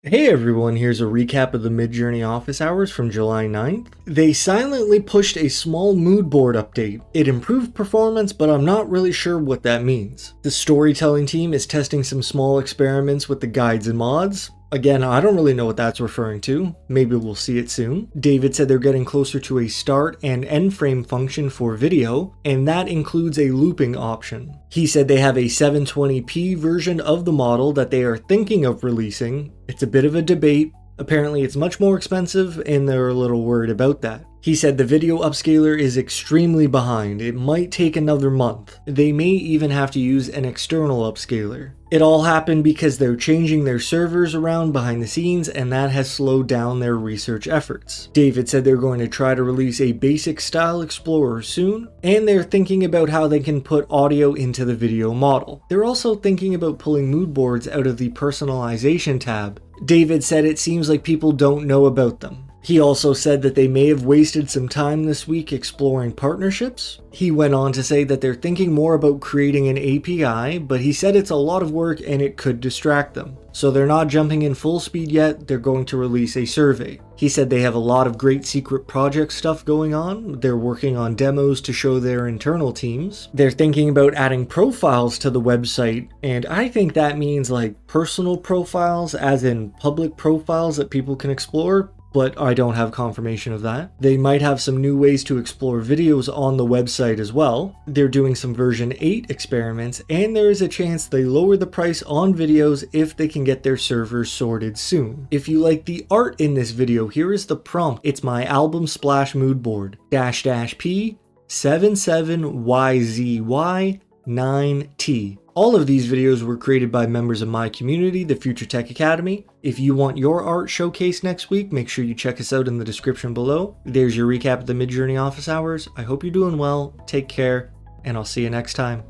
Hey everyone, here's a recap of the midjourney office hours from July 9th. They silently pushed a small mood board update. It improved performance, but I'm not really sure what that means. The storytelling team is testing some small experiments with the guides and mods. Again, I don't really know what that's referring to. Maybe we'll see it soon. David said they're getting closer to a start and end frame function for video, and that includes a looping option. He said they have a 720p version of the model that they are thinking of releasing. It's a bit of a debate. Apparently it's much more expensive and they're a little worried about that. He said the video upscaler is extremely behind. It might take another month. They may even have to use an external upscaler. It all happened because they're changing their servers around behind the scenes, and that has slowed down their research efforts. David said they're going to try to release a basic style explorer soon, and they're thinking about how they can put audio into the video model. They're also thinking about pulling mood boards out of the personalization tab. David said it seems like people don't know about them. He also said that they may have wasted some time this week exploring partnerships. He went on to say that they're thinking more about creating an API, but he said it's a lot of work and it could distract them. So they're not jumping in full speed yet, they're going to release a survey. He said they have a lot of great secret project stuff going on. They're working on demos to show their internal teams. They're thinking about adding profiles to the website, and I think that means like personal profiles, as in public profiles that people can explore. But I don't have confirmation of that. They might have some new ways to explore videos on the website as well. They're doing some version 8 experiments, and there is a chance they lower the price on videos if they can get their servers sorted soon. If you like the art in this video, here is the prompt. It's my album splash mood board. --P 77YZY9T. All of these videos were created by members of my community, the Future Tech Academy. If you want your art showcased next week, make sure you check us out in the description below. There's your recap of the midjourney office hours. I hope you're doing well, take care, and I'll see you next time.